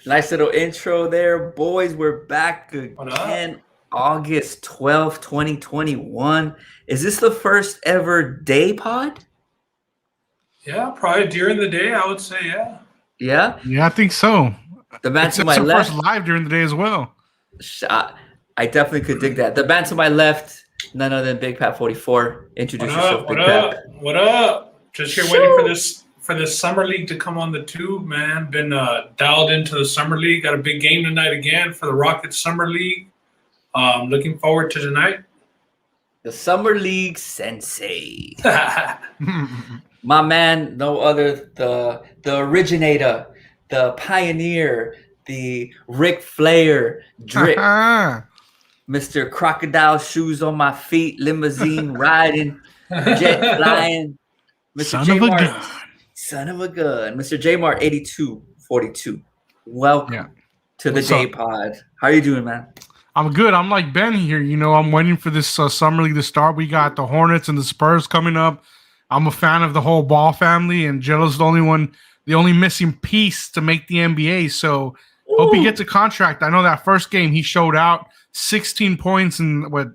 Nice little intro there. Boys, we're back again. August 12th, 2021. Is this the first ever day pod? Yeah, probably during the day, I would say, yeah. Yeah? Yeah, I think so. The man to my left. First live during the day as well. I definitely could dig that. The man to my left, none other than Big Pat 44. Introduce yourself, Big Pat. What up? Just here waiting for this summer league to come on the tube, man. Been dialed into the summer league. Got a big game tonight again for the Rockets Summer League. Looking forward to tonight. The Summer League Sensei. My man, no other, the originator, the pioneer, the Ric Flair drip. Mr. Crocodile shoes on my feet, limousine riding, jet flying. Mr. Son of a gun. Son of a gun. Mr. J Mart 8242. Welcome to the day pod. How are you doing, man? I'm good. I'm like Ben here. You know, I'm waiting for this summer league to start. We got the Hornets and the Spurs coming up. I'm a fan of the whole Ball family, and Jello's the only missing piece to make the NBA. So hope he gets a contract. I know that first game he showed out 16 points in what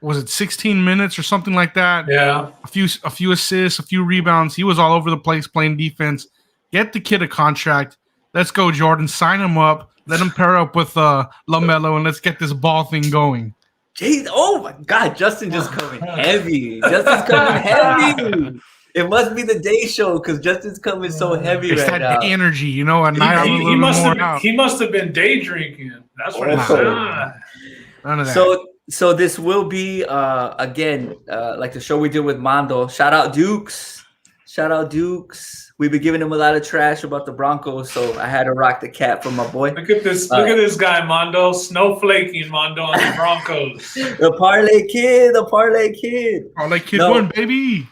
was it, 16 minutes or something like that. Yeah. A few assists, a few rebounds. He was all over the place playing defense. Get the kid a contract. Let's go, Jordan. Sign him up. Let him pair up with LaMelo, and let's get this ball thing going. Jeez, oh my God, Justin just coming heavy. Justin's coming heavy. It must be the day show because Justin's coming so heavy it's right now. It's that energy, you know. At night, he must have been day drinking. That's what it's none of that. So this will be again like the show we did with Mondo. Shout out Dukes. We've been giving him a lot of trash about the Broncos, so I had to rock the cap for my boy. Look at this guy, Mondo, snowflaking Mondo on the Broncos. The parlay kid. Parlay kid won, baby.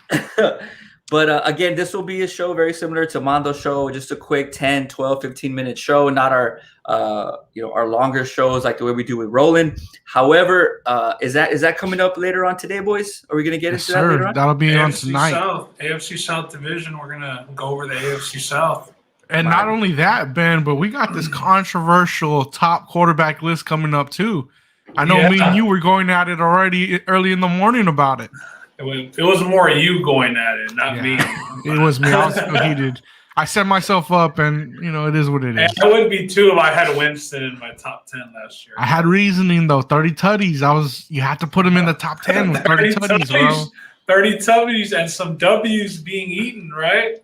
But again, this will be a show very similar to Mondo's show, just a quick 10, 12, 15-minute show, not our our longer shows like the way we do with Roland. However, is that coming up later on today, boys? Are we going to get into that later on? That'll be on tonight. AFC South Division. We're going to go over the AFC South. And not only that, Ben, but we got this controversial top quarterback list coming up too. I know me and you were going at it already early in the morning about it. It was more you going at it, not me. It was me. I was so heated. I set myself up, and it is what it is. I would be too if I had Winston in my top 10 last year. I had reasoning though. 30 tutties. You had to put him in the top 10 with 30 tutties, bro. 30 tutties and some W's being eaten, right?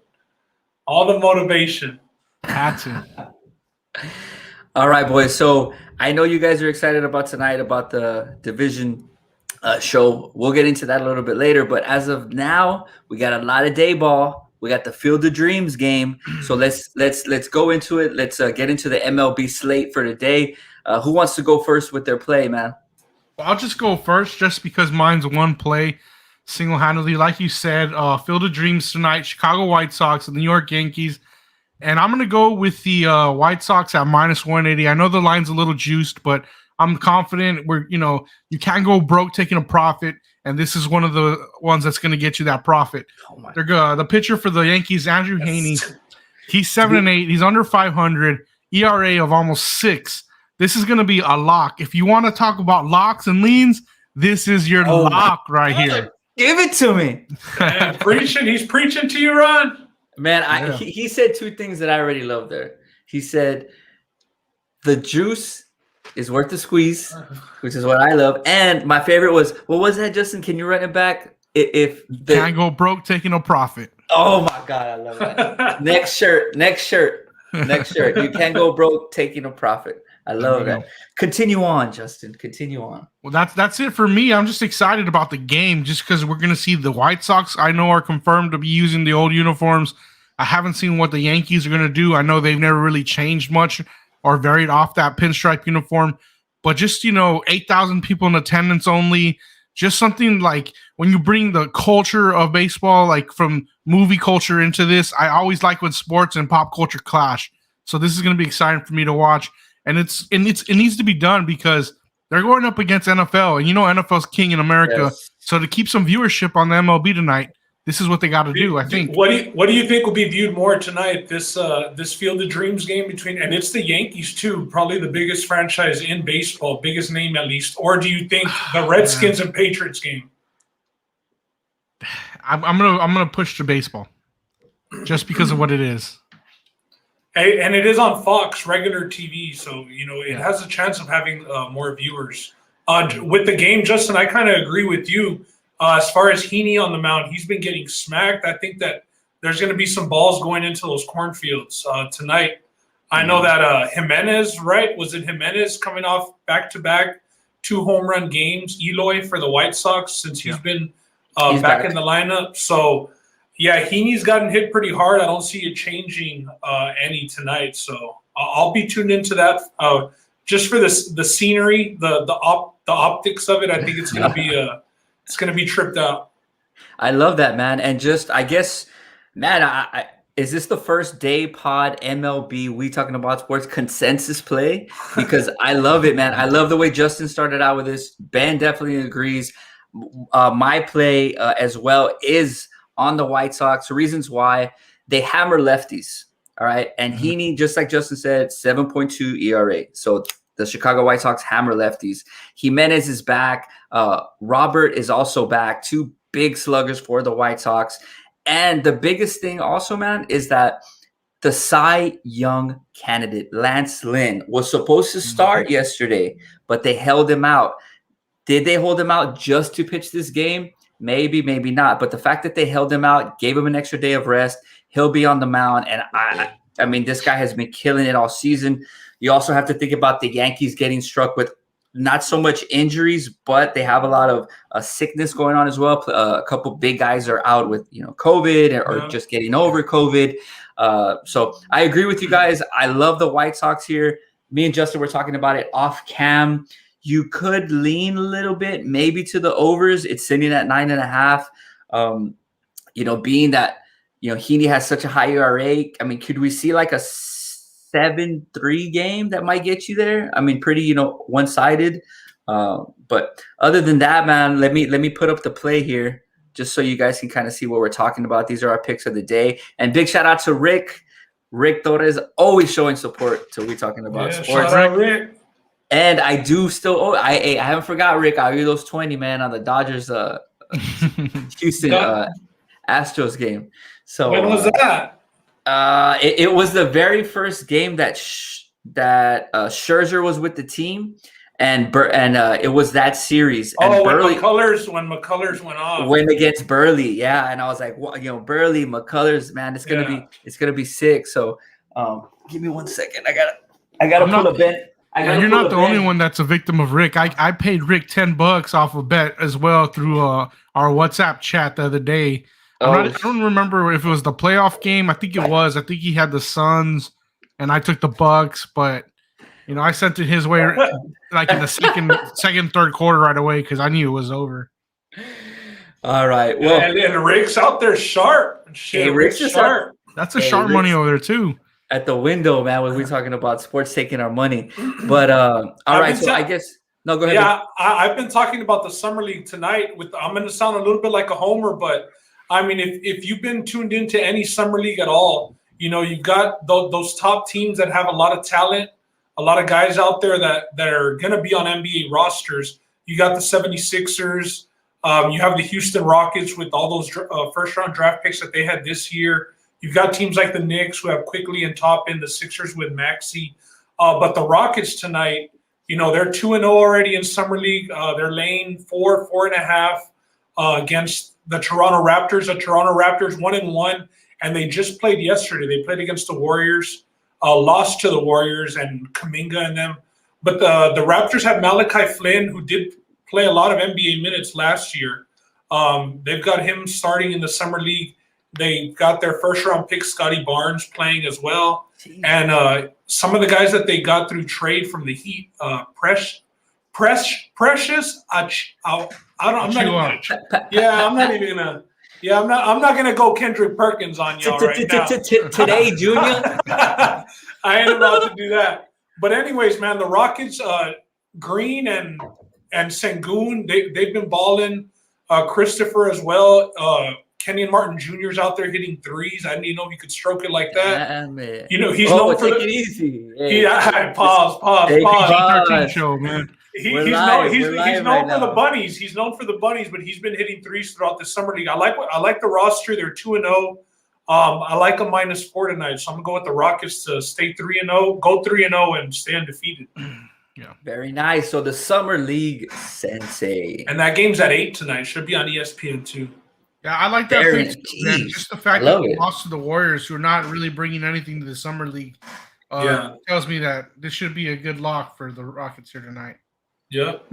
All the motivation. Had to. All right, boys. So I know you guys are excited about tonight about the division show. We'll get into that a little bit later, but as of now, we got a lot of day ball. We got the Field of Dreams game. So let's go into it. Let's get into the MLB slate for today. Who wants to go first with their play, man? Well, I'll just go first just because mine's one play single-handedly. Like you said, Field of Dreams tonight, Chicago White Sox and the New York Yankees. And I'm going to go with the White Sox at -180. I know the line's a little juiced, but I'm confident you can't go broke taking a profit, and this is one of the ones that's going to get you that profit. They're good. The pitcher for the Yankees, Andrew Heaney, he's 7-8. He's under 500, ERA of almost 6. This is going to be a lock. If you want to talk about locks and leans, this is your lock right here. Give it to me. Man, he's preaching to you, Ron. Man, he said two things that I already love there. He said the juice is worth the squeeze, which is what I love. And my favorite was, what was that, Justin? Can you run it back? Can't go broke taking a profit. Oh my God, I love that. Next shirt. You can't go broke taking a profit. I love that. Continue on, Justin. Continue on. Well, that's it for me. I'm just excited about the game just because we're going to see the White Sox, I know, are confirmed to be using the old uniforms. I haven't seen what the Yankees are going to do. I know they've never really changed much or varied off that pinstripe uniform, but just, 8,000 people in attendance only, just something like when you bring the culture of baseball, like from movie culture into this, I always like when sports and pop culture clash. So this is going to be exciting for me to watch. And it needs to be done because they're going up against NFL, and NFL's king in America. Yes. So to keep some viewership on the MLB tonight, this is what they got to do. I think. What do you think will be viewed more tonight? This Field of Dreams game between, and it's the Yankees too, probably the biggest franchise in baseball, biggest name at least. Or do you think the Redskins and Patriots game? I'm gonna push to baseball, just because of what it is. And it is on Fox, regular TV, so it has a chance of having more viewers. With the game, Justin, I kind of agree with you. As far as Heaney on the mound, he's been getting smacked. I think that there's going to be some balls going into those cornfields tonight. I know that Jimenez, right? Was it Jimenez coming off back-to-back 2 home run games? Eloy for the White Sox since he's been back in the lineup. So, yeah, Heaney's gotten hit pretty hard. I don't see it changing any tonight. So I'll be tuned into that just for the scenery, the optics of it. I think it's going to be it's going to be tripped out. I love that, man. And just, I guess, man, is this the first day pod MLB We Talking About Sports consensus play? Because I love it, man. I love the way Justin started out with this. Ben definitely agrees. My play as well is on the White Sox. Reasons why: they hammer lefties. All right. And Heaney, just like Justin said, 7.2 ERA. So the Chicago White Sox hammer lefties. Jimenez is back. Robert is also back. 2 big sluggers for the White Sox. And the biggest thing also, man, is that the Cy Young candidate, Lance Lynn, was supposed to start yesterday, but they held him out. Did they hold him out just to pitch this game? Maybe, maybe not. But the fact that they held him out, gave him an extra day of rest, he'll be on the mound. And I mean, this guy has been killing it all season. You also have to think about the Yankees getting struck with not so much injuries, but they have a lot of sickness going on as well. A couple big guys are out with COVID or just getting over COVID. So I agree with you guys. I love the White Sox here. Me and Justin were talking about it off cam. You could lean a little bit, maybe to the overs. It's sitting at 9.5. Being that Heaney has such a high ERA. I mean, could we see like a 7-3 game that might get you there? I mean, pretty one-sided. But other than that, man, let me put up the play here just so you guys can kind of see what we're talking about. These are our picks of the day. And big shout out to Rick Torres, always showing support to We Talking About Sports. Shout out Rick. And I do still I haven't forgot, Rick. I owe you those 20, man, on the Dodgers Houston Astros game. So when was that? It was the very first game that Scherzer was with the team, and it was that series. And when McCullers went off. Went against Burley, yeah. And I was like, Burley, McCullers, man, it's gonna be sick. So give me 1 second. I gotta pull a bet. You're not the only one that's a victim of Rick. I paid Rick $10 off a bet as well through our WhatsApp chat the other day. I don't remember if it was the playoff game. I think it was. I think he had the Suns, and I took the Bucks. But I sent it his way, like in the second, third quarter right away because I knew it was over. All right. Well, and Rick's out there sharp. Hey, Rick's sharp. That's a sharp money over there too. At the window, man, when we're talking about sports taking our money. But all right, so I guess no, go ahead. Yeah, I've been talking about the summer league tonight. I'm going to sound a little bit like a homer, but I mean, if you've been tuned into any summer league at all, you've got those top teams that have a lot of talent, a lot of guys out there that are going to be on NBA rosters. You got the 76ers. You have the Houston Rockets with all those first-round draft picks that they had this year. You've got teams like the Knicks who have Quickly and Toppin, the Sixers with Maxey. But the Rockets tonight, they're 2-0 already in summer league. They're laying 4.5 against the Toronto Raptors. The Toronto Raptors 1-1, and they just played yesterday. They played against the Warriors, lost to the Warriors and Kuminga and them. But the Raptors have Malachi Flynn, who did play a lot of NBA minutes last year. They've got him starting in the summer league. They got their first-round pick, Scotty Barnes, playing as well. Jeez. And some of the guys that they got through trade from the Heat, Precious. I'm not gonna go Kendrick Perkins on y'all right now. Today, Junior. I ain't about to do that. But anyways, man, the Rockets, Green and Sengun, they've been balling. Christopher as well. Kenyon Martin Jr.'s out there hitting threes. I didn't even know he could stroke it like that. Yeah, man. You know, he's known for take it easy. Hey, pause. PG-13 show, man. He's known for the bunnies. He's known for the bunnies, but he's been hitting threes throughout the summer league. I like the roster. They're 2-0. I like a -4 tonight, so I'm gonna go with the Rockets to stay 3-0, go 3-0, and stay undefeated. Yeah, very nice. So the summer league sensei, and that game's at 8 tonight. Should be on ESPN too. Yeah, I like that. Just the fact that we lost to the Warriors, who are not really bringing anything to the summer league, tells me that this should be a good lock for the Rockets here tonight. Yep.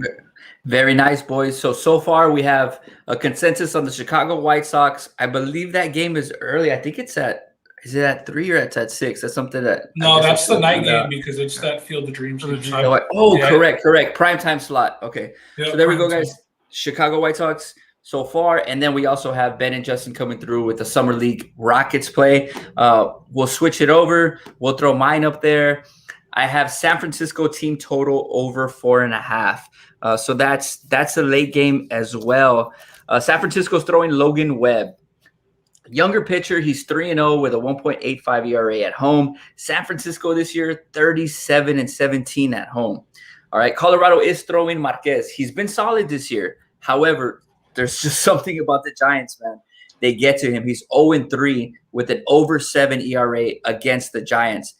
Very nice, boys. So far we have a consensus on the Chicago White Sox. I believe that game is early. I think is it at 3 or it's at 6? That's something that that's the night game because it's that Field of Dreams. Correct. Primetime slot. Okay. Yep, so there we go, guys. Chicago White Sox so far, and then we also have Ben and Justin coming through with the Summer League Rockets play. We'll switch it over. We'll throw mine up there. I have San Francisco team total over 4.5. So that's a late game as well. San Francisco's throwing Logan Webb. Younger pitcher, he's 3-0 with a 1.85 ERA at home. San Francisco this year, 37-17 at home. All right, Colorado is throwing Marquez. He's been solid this year. However, there's just something about the Giants, man. They get to him. He's 0-3 with an over 7 ERA against the Giants.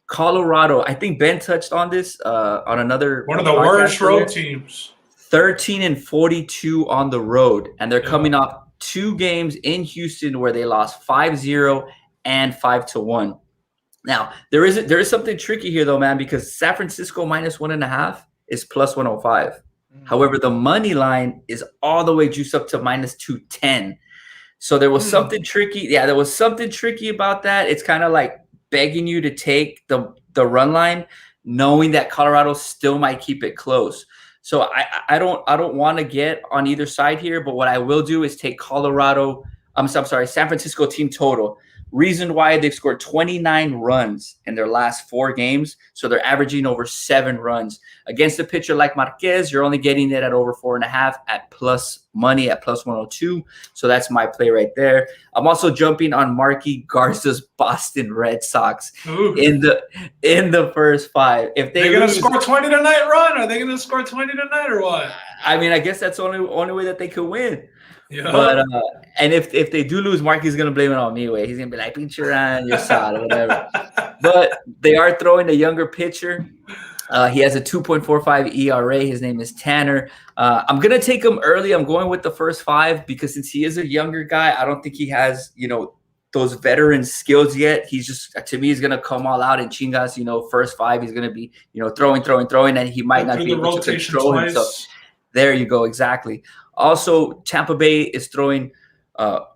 Colorado, I think Ben touched on this on another one of the worst road teams. 13-42 on the road, and they're coming off 2 games in Houston where they lost 5-0 and 5-1. Now there is something tricky here though, man, because San Francisco -1.5 is +105. However, the money line is all the way juiced up to -210. So there was something tricky. Yeah, there was something tricky about that. It's kind of like begging you to take the run line, knowing that Colorado still might keep it close. So I don't want to get on either side here, but what I will do is take San Francisco team total. Reason why they've scored 29 runs in their last 4 games, so they're averaging over 7 runs. Against a pitcher like Marquez, you're only getting it at over 4.5 at plus money at +102. So that's my play right there. I'm also jumping on Marky Garza's Boston Red Sox in the first 5. If they're going to score 20 tonight, Ron, are they going to score 20 tonight or what? I mean, I guess that's the only way that they could win. Yeah. But and if they do lose, Marky's gonna blame it on me. He's gonna be like, "Pinch around your side" or whatever. But they are throwing a younger pitcher. He has a 2.45 ERA. His name is Tanner. I'm gonna take him early. I'm going with the first 5 because since he is a younger guy, I don't think he has those veteran skills yet. He's just, to me, he's gonna come all out and chingas. First 5, he's gonna be throwing, and he might not be able to control himself. There you go, exactly. Also, Tampa Bay is throwing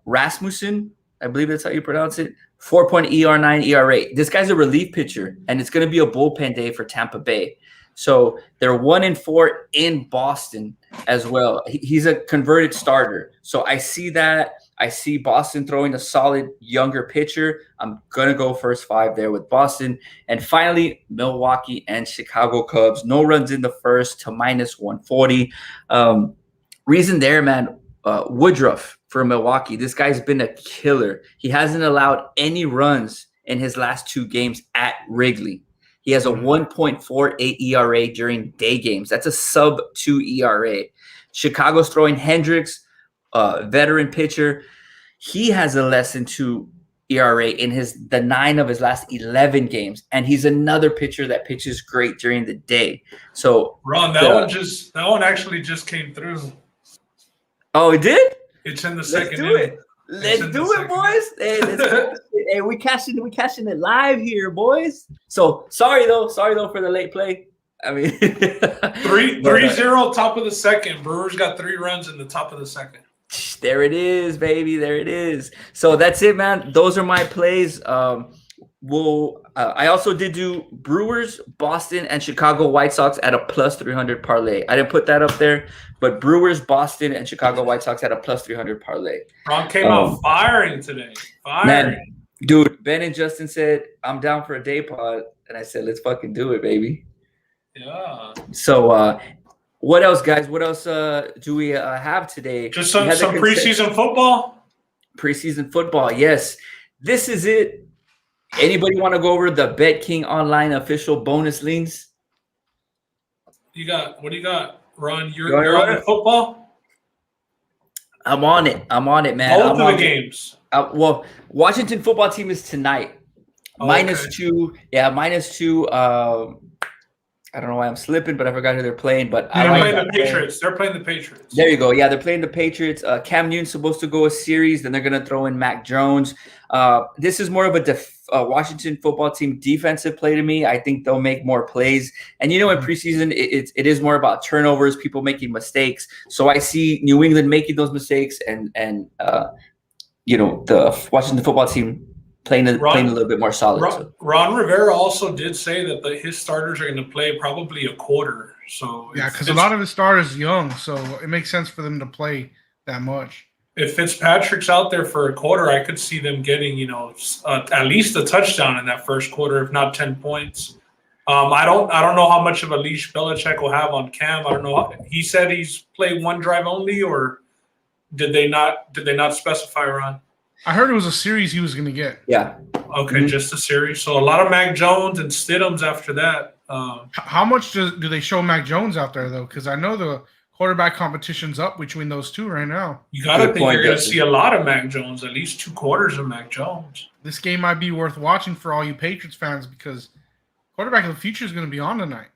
Rasmussen. I believe that's how you pronounce it. 4.9 ERA. This guy's a relief pitcher, and it's going to be a bullpen day for Tampa Bay. So they're 1-4 in Boston as well. He's a converted starter. So I see that. I see Boston throwing a solid younger pitcher. I'm going to go first 5 there with Boston. And finally, Milwaukee and Chicago Cubs. No runs in the first to -140. Reason there, man, Woodruff for Milwaukee. This guy's been a killer. He hasn't allowed any runs in his last 2 games at Wrigley. He has a 1.48 ERA during day games. That's a sub-2 ERA. Chicago's throwing Hendricks, veteran pitcher. He has a less than 2 ERA in the 9 of his last 11 games, and he's another pitcher that pitches great during the day. So, Ron, that one actually just came through. Oh, it did? It's in the second inning. Let's do it, boys. Hey, hey, we cashing it live here, boys. So sorry though for the late play. I mean 3-0 top of the second. Brewers got 3 runs in the top of the second. There it is, baby. There it is. So that's it, man. Those are my plays. I also did do Brewers, Boston, and Chicago White Sox at a +300 parlay. I didn't put that up there, but Brewers, Boston, and Chicago White Sox at a +300 parlay. Ron came out firing today. Man, dude, Ben and Justin said, I'm down for a day pod. And I said, let's fucking do it, baby. Yeah. So what else, guys? What else do we have today? Just some preseason football? Preseason football. Yes, this is it. Anybody want to go over the BetKing Online official bonus leans? What do you got, Ron? You You're on the football? I'm on it, man. Both of the games. Well, Washington football team is tonight. Okay. -2. Yeah, -2. I don't know why I'm slipping, but I forgot who they're playing. But They're playing the Patriots. They're playing the Patriots. There you go. Yeah, they're playing the Patriots. Cam Newton's supposed to go a series. Then they're going to throw in Mac Jones. This is more of a Washington football team defensive play to me. I think they'll make more plays. And, in preseason, it is more about turnovers, people making mistakes. So I see New England making those mistakes and the Washington football team playing a little bit more solid. Ron Rivera also did say that his starters are going to play probably a quarter. So yeah, because a lot of his starters young, so it makes sense for them to play that much. If Fitzpatrick's out there for a quarter, I could see them getting at least a touchdown in that first quarter, if not 10 points. I don't know how much of a leash Belichick will have on Cam. I don't know. He said he's played one drive only, or did they not specify, Ron? I heard it was a series he was going to get. Yeah. Okay, just a series. So a lot of Mac Jones and Stidham's after that. How much do they show Mac Jones out there, though? Because I know the quarterback competition's up between those two right now. You got to think you're going to see a lot of Mac Jones, at least 2 quarters of Mac Jones. This game might be worth watching for all you Patriots fans because quarterback of the future is going to be on tonight.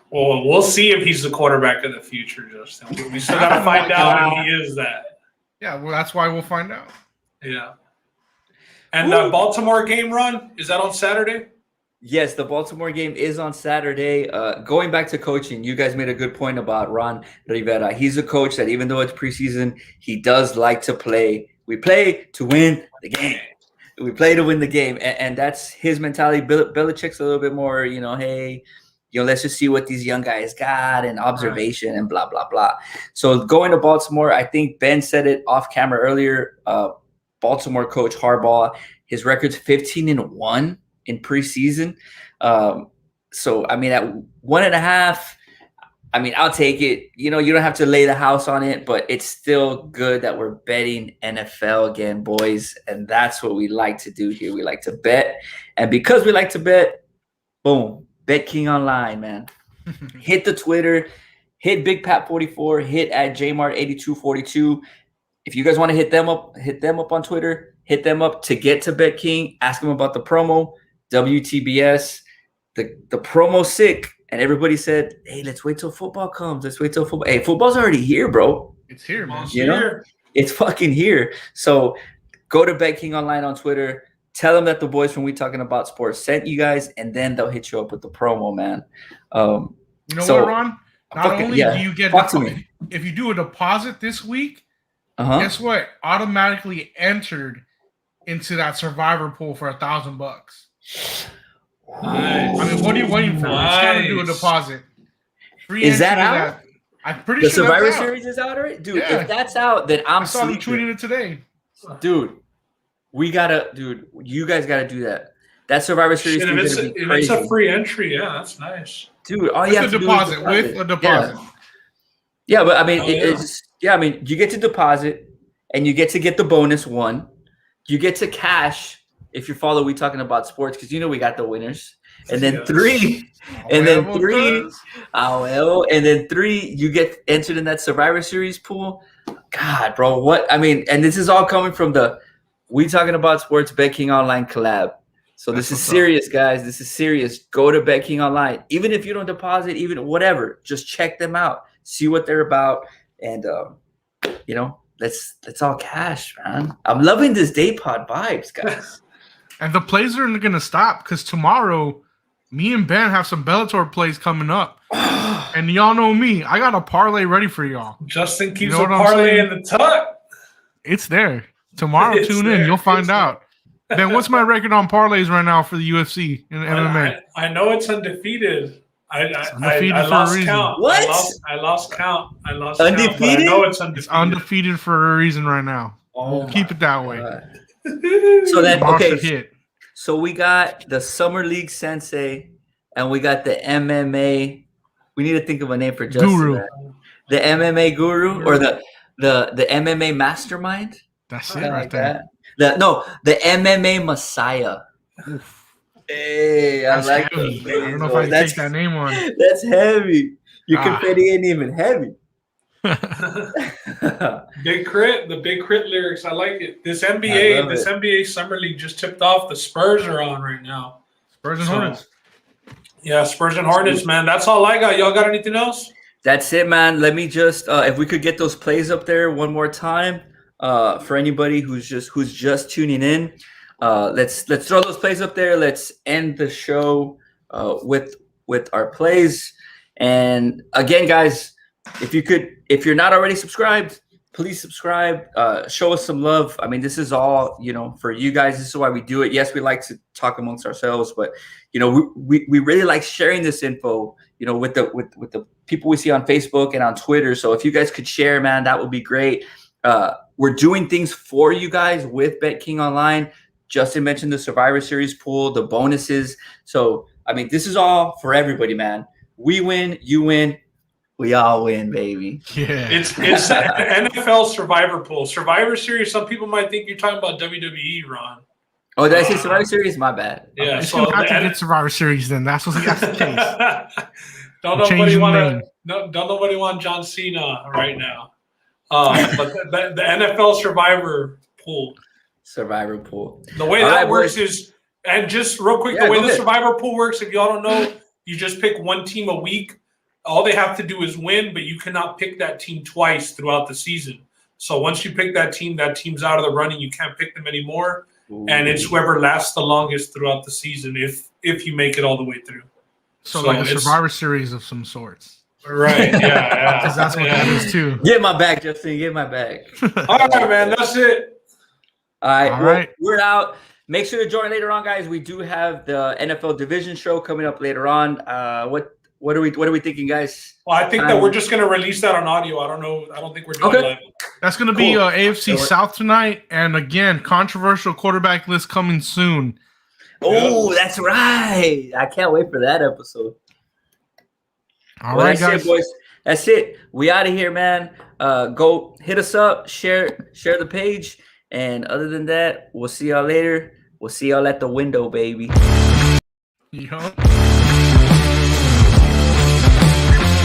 Well, we'll see if he's the quarterback of the future, Justin. We still got to find out if he is that. Yeah, well, that's why we'll find out. Yeah. And the Baltimore game, Ron, is that on Saturday? Yes, the Baltimore game is on Saturday. Going back to coaching, you guys made a good point about Ron Rivera. He's a coach that even though it's preseason, he does like to play. We play to win the game. We play to win the game. And that's his mentality. Belichick's a little bit more, hey, let's just see what these young guys got and observation and blah, blah, blah. So going to Baltimore, I think Ben said it off camera earlier. Baltimore coach Harbaugh, his record's 15-1 in preseason. So, I mean, at 1.5, I mean, I'll take it. You don't have to lay the house on it, but it's still good that we're betting NFL again, boys. And that's what we like to do here. We like to bet. And because we like to bet, boom, BetKing Online, man. Hit the Twitter, hit Big Pat 44, hit at JMart8242. If you guys want to hit them up on Twitter, hit them up to get to BetKing. Ask them about the promo, WTBS. The promo's sick. And everybody said, hey, let's wait till football comes. Let's wait till football. Hey, football's already here, bro. It's here, man. It's fucking here. So go to BetKing Online on Twitter. Tell them that the boys from We Talking About Sports sent you guys, and then they'll hit you up with the promo, man. You know what, Ron? Not only do you get if you do a deposit this week, guess what? Automatically entered into that survivor pool for $1,000. Nice. I mean, what are you waiting for? It's got to do a deposit. Free is that out? I'm pretty sure the Survivor Series is out already, dude. Yeah. If that's out, then I saw you tweeting it today, dude. You guys gotta do that. That Survivor Series is gonna be crazy. It's a free entry, yeah, that's nice, dude. All you have to do is deposit with a deposit. Yeah, but I mean, I mean, you get to deposit, and you get to get the bonus one. You get to cash if you follow We Talking About Sports, because we got the winners. And then three, and then three, you get entered in that Survivor Series pool. God, bro, what? I mean, and this is all coming from the We Talking About Sports BetKing Online collab. So this is serious, guys. This is serious. Go to BetKing Online. Even if you don't deposit, even whatever, just check them out. See what they're about. And, let's all cash, man. I'm loving this day pod vibes, guys. And the plays aren't going to stop because tomorrow, me and Ben have some Bellator plays coming up. And y'all know me. I got a parlay ready for y'all. Justin keeps a parlay in the tuck. It's there. Tomorrow, tune in. You'll find out. Ben, what's my record on parlays right now for the UFC and MMA? I know it's undefeated. I lost count. What? I lost count. Undefeated? Count, I know it's undefeated. It's undefeated for a reason right now. We'll keep it that way. So then, okay. So we got the Summer League Sensei, and we got the MMA. We need to think of a name for Justin. Guru. The MMA Guru or the MMA Mastermind. That's I it right like there. that. The MMA Messiah. Oof. Hey, I That's like heavy. the I don't know if I can that's take that name on. that's heavy. Your Ah. confetti ain't even heavy. The big crit lyrics. I like it. This I NBA, love this it. NBA summer league just tipped off. The Spurs are on right now. Spurs and So- Hornets. Yeah, Spurs and Hornets, man. That's all I got. Y'all got anything else? That's it, man. Let me just if we could get those plays up there one more time for anybody who's just tuning in. Let's throw those plays up there. Let's end the show with our plays. And again, guys, if you're not already subscribed, please subscribe. Show us some love. I mean, this is all for you guys. This is why we do it. Yes, we like to talk amongst ourselves, but we really like sharing this info. With the people we see on Facebook and on Twitter. So if you guys could share, man, that would be great. We're doing things for you guys with BetKing Online. Justin mentioned the Survivor Series pool, the bonuses. So, I mean, this is all for everybody, man. We win, you win, we all win, baby. Yeah. It's NFL Survivor Pool. Survivor Series, some people might think you're talking about WWE, Ron. Oh, did I say Survivor Series? My bad. Yeah, It's so gonna have to the get Survivor Series then. That's the case. Don't Change nobody the want don't nobody want John Cena right now. But the NFL Survivor Pool. Survivor pool. The way All that right, works boys. is, and just real quick, Yeah, the way go the ahead. Survivor Pool works, if y'all don't know, you just pick one team a week. All they have to do is win, but you cannot pick that team twice throughout the season. So once you pick that team's out of the running. You can't pick them anymore. And it's whoever lasts the longest throughout the season if you make it all the way through. So like a it's- Survivor Series of some sorts. Right, yeah. Because that's what that is too. Get my back, Justin. Get my back. All right, man, that's it. All right. All Well, right. we're out. Make sure to join later on, guys. We do have the NFL division show coming up later on. What are we thinking, guys? Well, I think that we're just going to release that on audio. I don't know. I don't think we're doing Okay. live. That's going to be Cool. AFC South tonight. And again, controversial quarterback list coming soon. Oh, that's right. I can't wait for that episode. All Well, right, that's guys. it, boys. That's it. We out of here, man. Go hit us up, share the page. And other than that, we'll see y'all later. We'll see y'all at the window, baby. Yup.